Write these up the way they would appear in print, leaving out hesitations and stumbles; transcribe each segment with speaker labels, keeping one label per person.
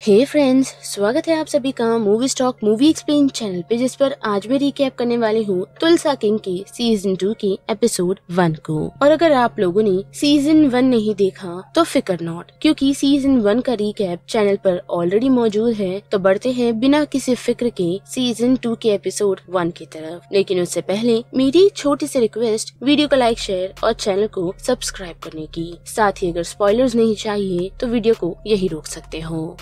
Speaker 1: हे friends, स्वागत है आप सभी का movie stock movie explain channel पे, जिस पर आज मैं रिकैप करने वाली हूँ तुलसा किंग के सीजन 2 के एपिसोड 1 को। और अगर आप लोगों ने सीजन 1 नहीं देखा तो फिकर नॉट, क्योंकि सीजन 1 का रिकैप चैनल पर ऑलरेडी मौजूद है। तो बढ़ते हैं बिना किसी फिक्र के सीजन 2 के एपिसोड 1 की तरफ। लेकिन उससे पहले मेरी छोटी सी रिक्वेस्ट, वीडियो को लाइक, शेयर और चैनल को सब्सक्राइब करने की। साथ ही अगर स्पॉयलर्स नहीं चाहिए तो वीडियो को यही रोक सकते हो।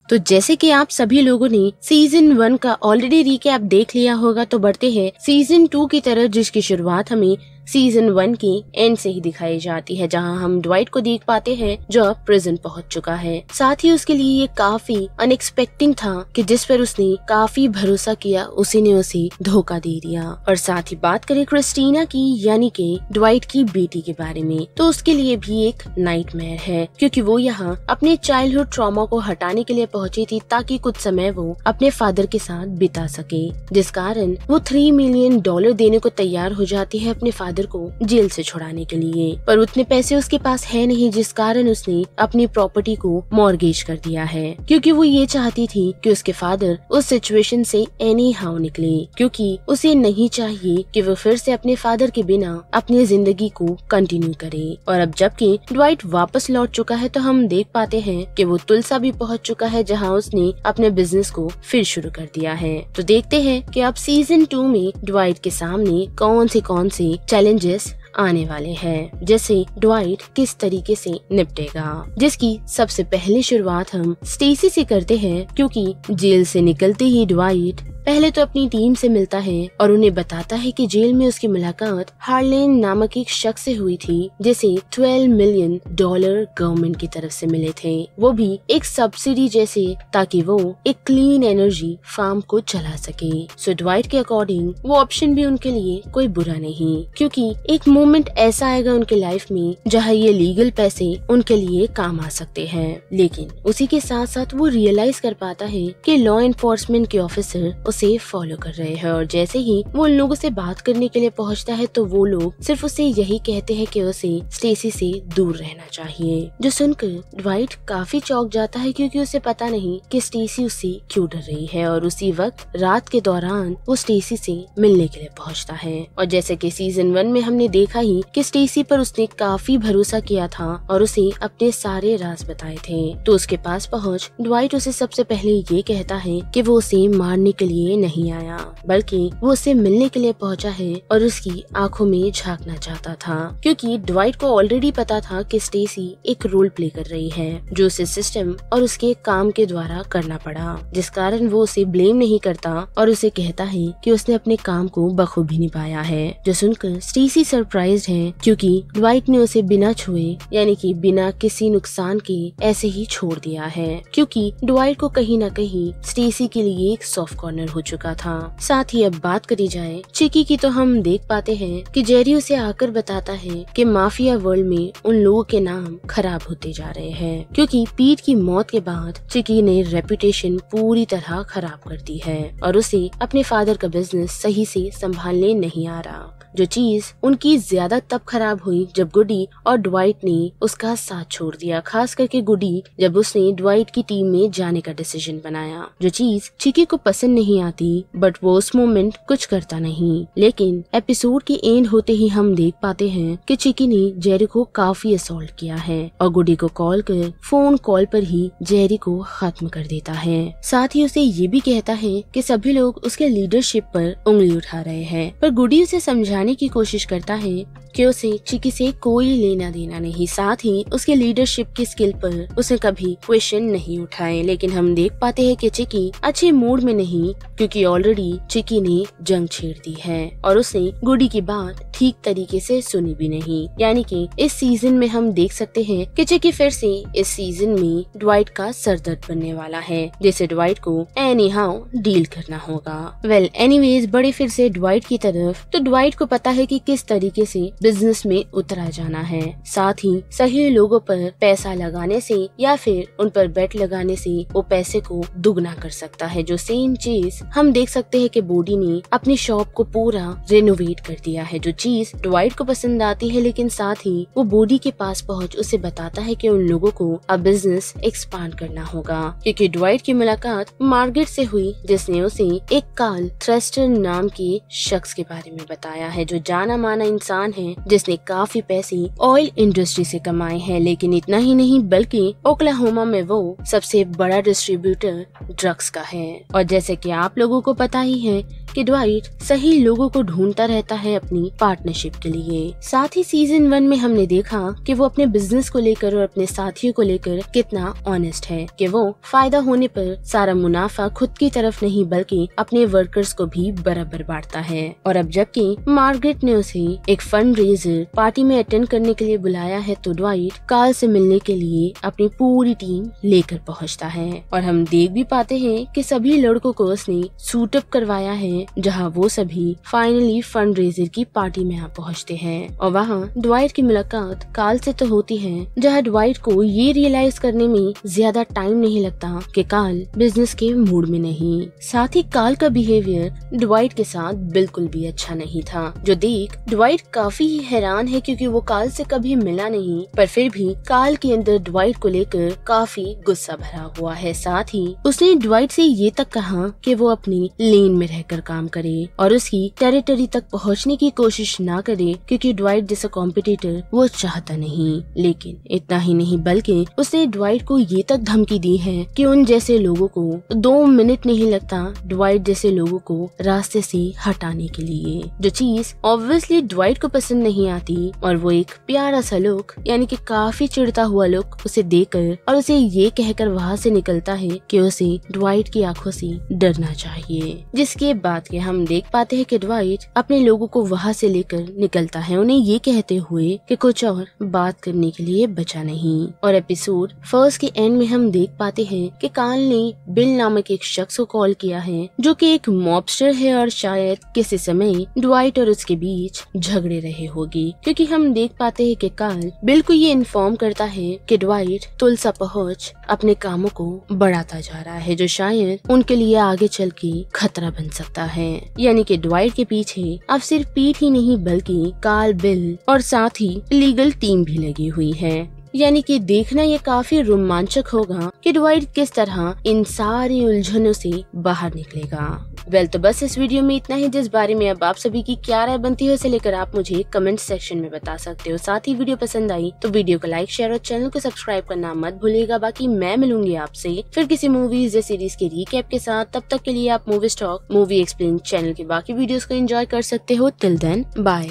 Speaker 1: तो जैसे कि आप सभी लोगों ने सीजन 1 का ऑलरेडी रिकैप देख लिया होगा, तो बढ़ते हैं सीजन 2 की तरफ, जिसकी शुरुआत हमें सीजन 1 की एंड से ही दिखाई जाती है, जहां हम ड्वाइट को देख पाते हैं जो अब प्रिजन पहुंच चुका है। साथ ही उसके लिए ये काफी अनएक्सपेक्टिंग था कि जिस पर उसने काफी भरोसा किया, उसी ने उसे धोखा दे दिया। और साथ ही बात करें क्रिस्टीना की, यानी कि ड्वाइट की बेटी के बारे में, तो उसके लिए भी एक नाइटमेयर है, क्योंकि वो यहाँ अपने चाइल्डहुड ट्रॉमा को हटाने के लिए पहुंची थी, ताकि कुछ समय वो अपने फादर के साथ बिता सके, जिस कारण वो $3 मिलियन देने को तैयार हो जाती है अपने फादर को जेल से छुड़ाने के लिए। पर उतने पैसे उसके पास है नहीं, जिस कारण उसने अपनी प्रॉपर्टी को मॉर्गेज कर दिया है, क्योंकि वो ये चाहती थी कि उसके फादर उस सिचुएशन से एनी हाउ निकले, क्योंकि उसे नहीं चाहिए कि वो फिर से अपने फादर के बिना अपनी जिंदगी को कंटिन्यू करे। और अब जबकि ड्वाइट वापस लौट चुका है, तो हम देख पाते हैं कि वो तुलसा भी पहुंच चुका है, जहां उसने अपने बिजनेस को फिर शुरू कर दिया है। तो देखते हैं कि अब सीजन 2 में ड्वाइट के सामने कौन से चैलेंजेस आने वाले हैं, जैसे ड्वाइट किस तरीके से निपटेगा। जिसकी सबसे पहली शुरुआत हम स्टेसी से करते हैं, क्योंकि जेल से निकलते ही ड्वाइट पहले तो अपनी टीम से मिलता है और उन्हें बताता है कि जेल में उसकी मुलाकात हार्लेन नामक एक शख्स से हुई थी, जिसे $12 मिलियन गवर्नमेंट की तरफ से मिले थे, वो भी एक सब्सिडी जैसे, ताकि वो एक क्लीन एनर्जी फार्म को चला सके। सो ड्वाइट के अकॉर्डिंग वो ऑप्शन भी उनके लिए कोई बुरा नहीं, क्योंकि एक मोमेंट ऐसा आएगा उनके लाइफ में जहाँ ये लीगल पैसे उनके लिए काम आ सकते हैं। लेकिन उसी के साथ साथ वो रियलाइज कर पाता है कि लॉ एनफोर्समेंट के ऑफिसर उसे फॉलो कर रहे हैं, और जैसे ही वो उन लोगों से बात करने के लिए पहुंचता है, तो वो लोग सिर्फ उसे यही कहते हैं कि उसे स्टेसी से दूर रहना चाहिए। जो सुनकर ड्वाइट काफी चौंक जाता है, क्योंकि उसे पता नहीं कि स्टेसी उससे क्यों डर रही है। और उसी वक्त रात के दौरान वो स्टेसी से मिलने के लिए पहुंचता है। और जैसे कि सीजन 1 में हमने देखा ही कि स्टेसी पर उसने काफी भरोसा किया था और उसे अपने सारे राज बताए थे। तो उसके पास पहुँच ड्वाइट उसे सबसे पहले ये कहता है कि वो उसे मारने के लिए नहीं आया, बल्कि वो उससे मिलने के लिए पहुंचा है और उसकी आंखों में झांकना चाहता था, क्योंकि ड्वाइट को ऑलरेडी पता था कि स्टेसी एक रोल प्ले कर रही है, जो उसे सिस्टम और उसके काम के द्वारा करना पड़ा, जिस कारण वो उसे ब्लेम नहीं करता और उसे कहता है कि उसने अपने काम को बखूबी निभाया है। जो सुनकर स्टेसी सरप्राइज्ड है, क्योंकि ड्वाइट ने उसे बिना छुए, यानी कि बिना किसी नुकसान के ऐसे ही छोड़ दिया है, क्योंकि ड्वाइट को कहीं न कहीं स्टेसी के लिए एक सॉफ्ट कॉर्नर हो चुका था। साथ ही अब बात करी जाए चिकी की, तो हम देख पाते हैं कि जेरी उसे आकर बताता है कि माफिया वर्ल्ड में उन लोगों के नाम खराब होते जा रहे हैं, क्योंकि पीट की मौत के बाद चिकी ने रेपुटेशन पूरी तरह खराब कर दी है और उसे अपने फादर का बिजनेस सही से संभालने नहीं आ रहा। जो चीज उनकी ज्यादा तब खराब हुई जब गुडी और ड्वाइट ने उसका साथ छोड़ दिया, खास करके गुडी जब उसने ड्वाइट की टीम में जाने का डिसीजन बनाया। जो चीज चिकी को पसंद नहीं आती, बट वो उस मोमेंट कुछ करता नहीं। लेकिन एपिसोड के एंड होते ही हम देख पाते हैं कि चिकी ने जेरी को काफी असॉल्ट किया है और गुडी को कॉल कर फोन कॉल पर ही जेरी को खत्म कर देता है। साथ ही उसे ये भी कहता है कि सभी लोग उसके लीडरशिप पर उंगली उठा रहे हैं, पर गुडी उसे समझाने की कोशिश करता है कि उसे चिकी से कोई लेना देना नहीं। साथ ही उसके लीडरशिप की स्किल पर उसे कभी क्वेश्चन नहीं उठाए। लेकिन हम देख पाते हैं कि चिकी अच्छे मूड में नहीं, क्योंकि ऑलरेडी चिकी ने जंग छेड़ दी है और उसने गुडी की बात ठीक तरीके से सुनी भी नहीं। यानी कि इस सीजन में हम देख सकते हैं कि चिकी फिर से इस सीजन में ड्वाइट का सरदर्द बनने वाला है, जिसे ड्वाइट को एनी हाउ डील करना होगा। वेल एनीवेज, बड़े फिर से ड्वाइट की तरफ, तो ड्वाइट को पता है कि किस तरीके से बिजनेस में उतरा जाना है। साथ ही सही लोगों पर पैसा लगाने से या फिर उन पर बेट लगाने से वो पैसे को दुगना कर सकता है। जो सेम चीज हम देख सकते हैं कि बॉडी ने अपनी शॉप को पूरा रेनोवेट कर दिया है। जो चीज ड्वाइट को पसंद आती है, लेकिन साथ ही वो बॉडी के पास पहुंच उसे बताता है कि उन लोगों को अब बिजनेस एक्सपांड करना होगा, क्योंकि ड्वाइट की मुलाकात मार्गरेट से हुई, जिसने उसे एक कार्ल थ्रेस्टर नाम के शख्स के बारे में बताया है, जो जाना माना इंसान है जिसने काफी पैसे ऑयल इंडस्ट्री से कमाए हैं। लेकिन इतना ही नहीं, बल्कि ओक्लाहोमा में वो सबसे बड़ा डिस्ट्रीब्यूटर ड्रग्स का है। और जैसे कि आप लोगों को पता ही है कि ड्वाइट सही लोगों को ढूंढता रहता है अपनी पार्टनरशिप के लिए। साथ ही सीजन 1 में हमने देखा कि वो अपने बिजनेस को लेकर और अपने साथियों को लेकर कितना ऑनेस्ट है, कि वो फायदा होने पर सारा मुनाफा खुद की तरफ नहीं बल्कि अपने वर्कर्स को भी बराबर बांटता है। और अब जबकि मार्गरेट ने उसे एक फंड रेजर पार्टी में अटेंड करने के लिए बुलाया है, तो ड्वाइट कार्ल से मिलने के लिए अपनी पूरी टीम लेकर पहुँचता है। और हम देख भी पाते हैं कि सभी लड़कों को उसने सूट अप करवाया है, जहां वो सभी फाइनली फंड रेजर की पार्टी में पहुंचते हैं। और वहां ड्वाइट की मुलाकात कार्ल से तो होती है, जहां ड्वाइट को ये रियलाइज करने में ज्यादा टाइम नहीं लगता कि कार्ल बिजनेस के मूड में नहीं। साथ ही कार्ल का बिहेवियर ड्वाइट के साथ बिल्कुल भी अच्छा नहीं था, जो देख ड्वाइट काफी हैरान है, क्योंकि वो कार्ल से कभी मिला नहीं, पर फिर भी कार्ल के अंदर ड्वाइट को लेकर काफी गुस्सा भरा हुआ है। साथ ही उसने ड्वाइट से ये तक कहा कि वो अपनी लेन में रहकर काम करे और उसकी टेरिटरी तक पहुंचने की कोशिश ना करे, क्योंकि ड्वाइट जैसा कॉम्पिटिटर वो चाहता नहीं। लेकिन इतना ही नहीं, बल्कि उसने ड्वाइट को ये तक धमकी दी है कि उन जैसे लोगों को 2 मिनट नहीं लगता ड्वाइट जैसे लोगों को रास्ते से हटाने के लिए। जो चीज ऑब्वियसली ड्वाइट को पसंद नहीं आती, और वो एक प्यारा सा लुक यानी कि काफी चिढ़ता हुआ लुक उसे देकर और उसे ये कहकर वहाँ से निकलता है कि उसे ड्वाइट की आंखों से डरना चाहिए। जिसके बाद के हम देख पाते हैं कि ड्वाइट अपने लोगों को वहाँ से लेकर निकलता है, उन्हें ये कहते हुए कि कुछ और बात करने के लिए बचा नहीं। और एपिसोड 1 के एंड में हम देख पाते हैं कि कार्ल ने बिल नामक एक शख्स को कॉल किया है, जो कि एक मॉबस्टर है और शायद किसी समय ड्वाइट और उसके बीच झगड़े रहे होगी, क्योंकि हम देख पाते हैं कि कार्ल बिल को ये इन्फॉर्म करता है कि ड्वाइट तुलसा पहुंच अपने कामों को बढ़ाता जा रहा है, जो शायद उनके लिए आगे चल के खतरा बन सकता है। यानी कि ड्वाइट के पीछे अब सिर्फ पीठ ही नहीं बल्कि कार्ल, बिल और साथ ही लीगल टीम भी लगी हुई है। यानी कि देखना ये काफी रोमांचक होगा कि ड्वाइट किस तरह इन सारी उलझनों से बाहर निकलेगा। तो बस इस वीडियो में इतना ही, जिस बारे में अब आप सभी की क्या राय बनती है उसे लेकर आप मुझे कमेंट सेक्शन में बता सकते हो। साथ ही वीडियो पसंद आई तो वीडियो को लाइक, शेयर और चैनल को सब्सक्राइब करना मत भूलिएगा। बाकी मैं मिलूंगी आपसे फिर किसी मूवीज या सीरीज के रिकैप के साथ। तब तक के लिए आप movie stock, movie explain channel के बाकी वीडियोस को एंजॉय कर सकते हो। Till then bye.